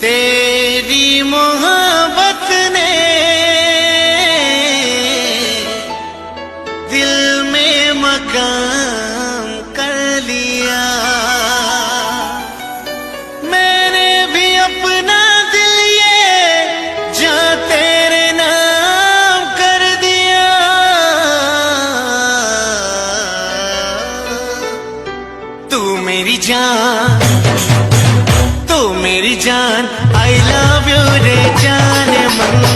तेरी मोहब्बत ने दिल में मकाम कर लिया। मैंने भी अपना दिल ये जा तेरे नाम कर दिया। तू मेरी जान, तू मेरी जान, आई लव यू रे जान मन।